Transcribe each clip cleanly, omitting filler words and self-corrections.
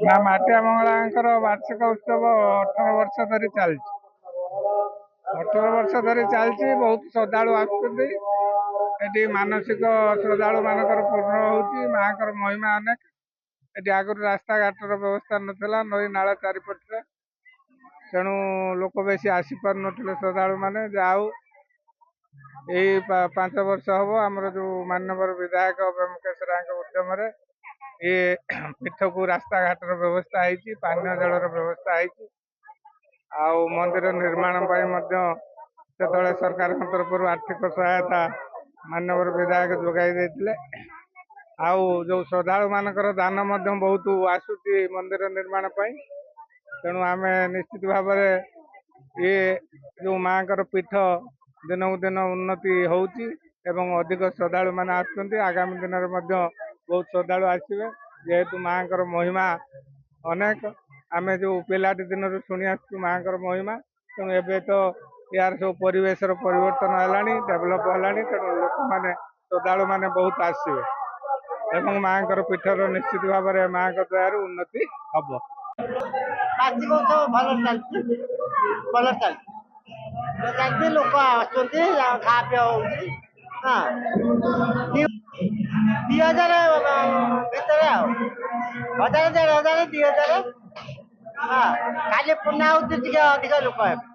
ମା ମାଟିଆ ମଙ୍ଗଳାଙ୍କର ବାର୍ଷିକ ଉତ୍ସବ 18 ବର୍ଷ ଧରି ଚାଲିଛି। 18 ବର୍ଷ ଧରି ଚାଲିଛି। ବହୁତ ଶ୍ରଦ୍ଧାଳୁ ଆସୁଛନ୍ତି। ଏଠି ମାନସିକ ଶ୍ରଦ୍ଧାଳୁ ମାନଙ୍କର ପୂର୍ଣ୍ଣ ହଉଛି। ମାଙ୍କର ମହିମା ଅନେକ। ଏଠି ଆଗରୁ ରାସ୍ତାଘାଟର ବ୍ୟବସ୍ଥା ନଥିଲା, ନଈ ନାଳ ଚାରିପଟରେ, ତେଣୁ ଲୋକ ବେଶୀ ଆସିପାରୁନଥିଲେ ଶ୍ରଦ୍ଧାଳୁ ମାନେ। ଯାହା ହଉ ଏଇ 5 ବର୍ଷ ହବ ଆମର ଯୋଉ ମାନ୍ୟବର ବିଧାୟକ ବ୍ରହ୍ମକେଶ ରାୟଙ୍କ ଉଦ୍ୟମରେ ଏ ପୀଠକୁ ରାସ୍ତାଘାଟର ବ୍ୟବସ୍ଥା ହେଇଛି, ପାନୀୟ ଜଳର ବ୍ୟବସ୍ଥା ହେଇଛି। ଆଉ ମନ୍ଦିର ନିର୍ମାଣ ପାଇଁ ମଧ୍ୟ ସେତେବେଳେ ସରକାରଙ୍କ ତରଫରୁ ଆର୍ଥିକ ସହାୟତା ମାନ୍ୟବର ବିଧାୟକ ଯୋଗାଇ ଦେଇଥିଲେ। ଆଉ ଯୋଉ ଶ୍ରଦ୍ଧାଳୁ ମାନଙ୍କର ଦାନ ମଧ୍ୟ ବହୁତ ଆସୁଛି ମନ୍ଦିର ନିର୍ମାଣ ପାଇଁ। ତେଣୁ ଆମେ ନିଶ୍ଚିତ ଭାବରେ ଏ ଯୋଉ ମାଙ୍କର ପୀଠ ଦିନକୁ ଦିନ ଉନ୍ନତି ହଉଛି ଏବଂ ଅଧିକ ଶ୍ରଦ୍ଧାଳୁ ମାନେ ଆସୁଛନ୍ତି। ଆଗାମୀ ଦିନରେ ମଧ୍ୟ ବହୁତ ଶ୍ରଦ୍ଧାଳୁ ଆସିବେ, ଯେହେତୁ ମାଙ୍କର ମହିମା ଅନେକ। ଆମେ ଯୋଉ ପିଲାଟି ଦିନରୁ ଶୁଣି ଆସୁଛୁ ମାଙ୍କର ମହିମା, ତେଣୁ ଏବେ ତ ୟାର ସବୁ ପରିବେଶର ପରିବର୍ତ୍ତନ ହେଲାଣି, ଡେଭଲପ ହେଲାଣି, ତେଣୁ ଲୋକମାନେ ଶ୍ରଦ୍ଧାଳୁ ମାନେ ବହୁତ ଆସିବେ ଏବଂ ମାଙ୍କର ପୀଠର ନିଶ୍ଚିତ ଭାବରେ ମାଙ୍କ ଦୟାରୁ ଉନ୍ନତି ହବ। ବାର୍ଷିକ ଉତ୍ସବ ଭଲ ଚାଲିଛି, ଭଲ ଚାଲିଛି। ଲୋକ ଆସୁଛନ୍ତି, ଖାଆ ପିଆ ହଉଛି। ହଁ, 2,000 ଭିତରେ ଆଉ 1,000, 1,500, 2,000। ହଁ, କାଲି ପୂର୍ଣ୍ଣା ହଉଛି ଟିକେ ଅଧିକ ଲୋକ ହେବେ।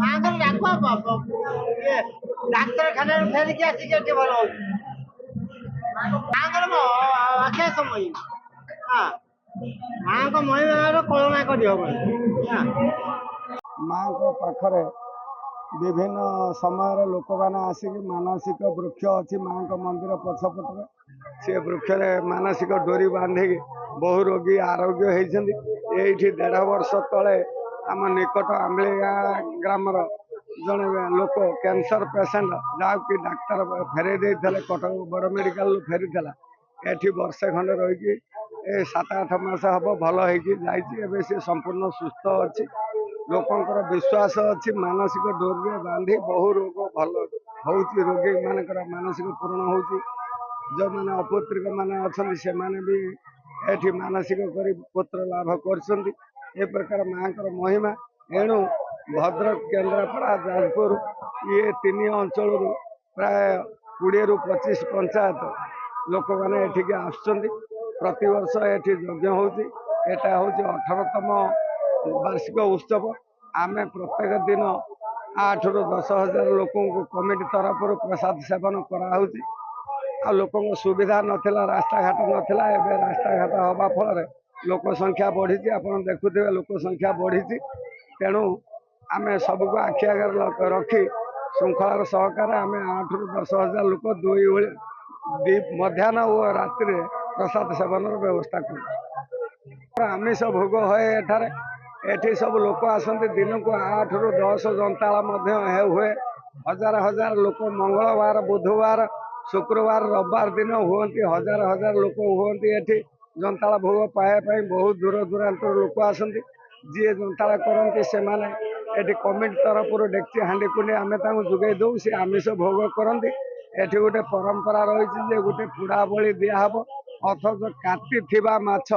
ମାଙ୍କର ଡାକ ଡାକ୍ତରଖାନାରୁ ଫେରିକି ଆସିକି ଏଠି ଭଲ ହଉଛି। ମାଙ୍କର ଅକ୍ଷୟ ସମୟ। ମାଙ୍କ ମହିମାର କଳନା କରିହବନି। ମାଙ୍କ ପାଖରେ ବିଭିନ୍ନ ସମୟରେ ଲୋକମାନେ ଆସିକି ମାନସିକ ବୃକ୍ଷ ଅଛି ମାଙ୍କ ମନ୍ଦିର ପଛପଟରେ, ସେ ବୃକ୍ଷରେ ମାନସିକ ଡୋରି ବାନ୍ଧିକି ବହୁ ରୋଗୀ ଆରୋଗ୍ୟ ହେଇଛନ୍ତି। ଏଇଠି 1.5 ବର୍ଷ ତଳେ ଆମ ନିକଟ ଆମ୍ବିଳିଗାଁ ଗ୍ରାମର ଜଣେ ଲୋକ କ୍ୟାନ୍ସର ପେସେଣ୍ଟ, ଯାହାକି ଡାକ୍ତର ଫେରେଇ ଦେଇଥିଲେ, କଟକ ବଡ଼ ମେଡ଼ିକାଲରୁ ଫେରିଥିଲା। ଏଠି ବର୍ଷେ ଖଣ୍ଡେ ରହିକି 7-8 ମାସ ହବ ଭଲ ହେଇକି ଯାଇଛି। ଏବେ ସେ ସମ୍ପୂର୍ଣ୍ଣ ସୁସ୍ଥ ଅଛି। ଲୋକଙ୍କର ବିଶ୍ୱାସ ଅଛି ମାନସିକ ଡୋରିରେ ବାନ୍ଧି ବହୁ ରୋଗ ଭଲ ହେଉଛି। ରୋଗୀ ମାନଙ୍କର ମାନସିକ ପୂରଣ ହେଉଛି। ଯେଉଁମାନେ ଅପୁତ୍ରିକ ମାନେ ଅଛନ୍ତି ସେମାନେ ବି ଏଠି ମାନସିକ କରି ପୁତ୍ର ଲାଭ କରୁଛନ୍ତି। ଏ ପ୍ରକାର ମାଙ୍କର ମହିମା। ଏଣୁ ଭଦ୍ରକ, କେନ୍ଦ୍ରାପଡ଼ା, ଯାଜପୁର ଇଏ 3 ଅଞ୍ଚଳରୁ ପ୍ରାୟ 20ରୁ 25 ପଞ୍ଚାୟତ ଲୋକମାନେ ଏଠିକି ଆସୁଛନ୍ତି। ପ୍ରତିବର୍ଷ ଏଠି ଯଜ୍ଞ ହେଉଛି। ଏଟା ହେଉଛି 18ତମ ବାର୍ଷିକ ଉତ୍ସବ। ଆମେ ପ୍ରତ୍ୟେକ ଦିନ 8ରୁ 10,000 ଲୋକଙ୍କୁ କମିଟି ତରଫରୁ ପ୍ରସାଦ ସେବନ କରାହେଉଛି। ଆଉ ଲୋକଙ୍କ ସୁବିଧା ନଥିଲା, ରାସ୍ତାଘାଟ ନଥିଲା। ଏବେ ରାସ୍ତାଘାଟ ହେବା ଫଳରେ ଲୋକ ସଂଖ୍ୟା ବଢ଼ିଛି। ଆପଣ ଦେଖୁଥିବେ ଲୋକ ସଂଖ୍ୟା ବଢ଼ିଛି। ତେଣୁ ଆମେ ସବୁକୁ ଆଖି ଆଗରେ ରଖି ଶୃଙ୍ଖଳାର ସହକାରେ ଆମେ 8ରୁ 10,000 ଲୋକ ମଧ୍ୟାହ୍ନ ଓ ରାତିରେ ପ୍ରସାଦ ସେବନର ବ୍ୟବସ୍ଥା କରୁଛୁ। ଆମିଷ ଭୋଗ ହୁଏ ଏଠାରେ। ଏଠି ସବୁ ଲୋକ ଆସନ୍ତି। ଦିନକୁ 8ରୁ 10 ଜନ୍ତାଳ ମଧ୍ୟ ହୁଏ। ହଜାର ହଜାର ଲୋକ ମଙ୍ଗଳବାର, ବୁଧବାର, ଶୁକ୍ରବାର, ରବିବାର ଦିନ ହୁଅନ୍ତି। ହଜାର ହଜାର ଲୋକ ହୁଅନ୍ତି ଏଠି ଜନ୍ତାଳ ଭୋଗ ପାଇବା ପାଇଁ। ବହୁତ ଦୂର ଦୂରାନ୍ତର ଲୋକ ଆସନ୍ତି। ଯିଏ ଜନ୍ତାଳ କରନ୍ତି ସେମାନେ ଏଠି କମିଟି ତରଫରୁ ଡେକ୍ଚି ହାଣ୍ଡି କୁଣ୍ଡି ଆମେ ତାଙ୍କୁ ଯୋଗାଇ ଦେଉ। ସେ ଆମିଷ ଭୋଗ କରନ୍ତି। ଏଠି ଗୋଟେ ପରମ୍ପରା ରହିଛି ଯେ ଗୋଟେ ପୋଡ଼ା ବଳି ଦିଆହବ, ଅଥଚ କାଟିଥିବା ମାଛ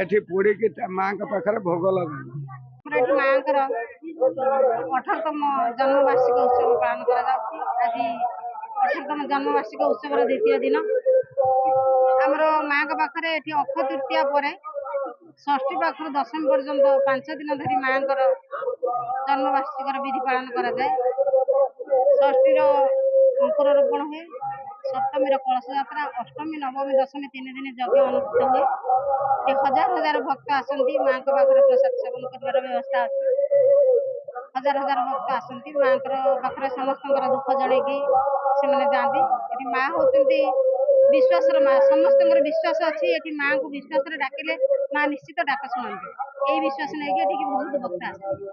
ଏଠି ପୋଡ଼ିକି ମାଙ୍କ ପାଖରେ ଭୋଗ ଲଗାନ୍ତି। ଏଠି ମାଙ୍କର 18ତମ ଜନ୍ମବାର୍ଷିକ ଉତ୍ସବ ପାଳନ କରାଯାଉଛି। ଆଜି 18ତମ ଜନ୍ମବାର୍ଷିକ ଉତ୍ସବର ଦ୍ୱିତୀୟ ଦିନ। ଆମର ମାଙ୍କ ପାଖରେ ଏଠି ଅକ୍ଷୟ ତୃତୀୟା ପରେ ଷଷ୍ଠୀ ପାଖରୁ ଦଶମୀ ପର୍ଯ୍ୟନ୍ତ 5 ଦିନ ଧରି ମାଙ୍କର ଜନ୍ମବାର୍ଷିକର ବିଧି ପାଳନ କରାଯାଏ। ଷଷ୍ଠୀର ଅଙ୍କୁର ରୋପଣ ହୁଏ, ସପ୍ତମୀର କଳସ ଯାତ୍ରା, ଅଷ୍ଟମୀ, ନବମୀ, ଦଶମୀ 3 ଦିନ ଯଜ୍ଞ ଅନୁଷ୍ଠିତ ହୁଏ। ଏଠି ହଜାର ହଜାର ଭକ୍ତ ଆସନ୍ତି। ମାଙ୍କ ପାଖରେ ପ୍ରସାଦ ସେବନ କରିବାର ବ୍ୟବସ୍ଥା ଅଛି। ହଜାର ହଜାର ଭକ୍ତ ଆସନ୍ତି। ମାଙ୍କର ପାଖରେ ସମସ୍ତଙ୍କର ଦୁଃଖ ଜଣେଇକି ସେମାନେ ଯାଆନ୍ତି। ଏଠି ମା ହଉଛନ୍ତି ବିଶ୍ୱାସର ମା। ସମସ୍ତଙ୍କର ବିଶ୍ୱାସ ଅଛି ଏଠି ମାଙ୍କୁ ବିଶ୍ୱାସରେ ଡାକିଲେ ମା ନିଶ୍ଚିତ ଡାକ ଶୁଣନ୍ତି। ଏଇ ବିଶ୍ୱାସ ନେଇକି ଏଠିକି ବହୁତ ଭକ୍ତ ଆସନ୍ତି।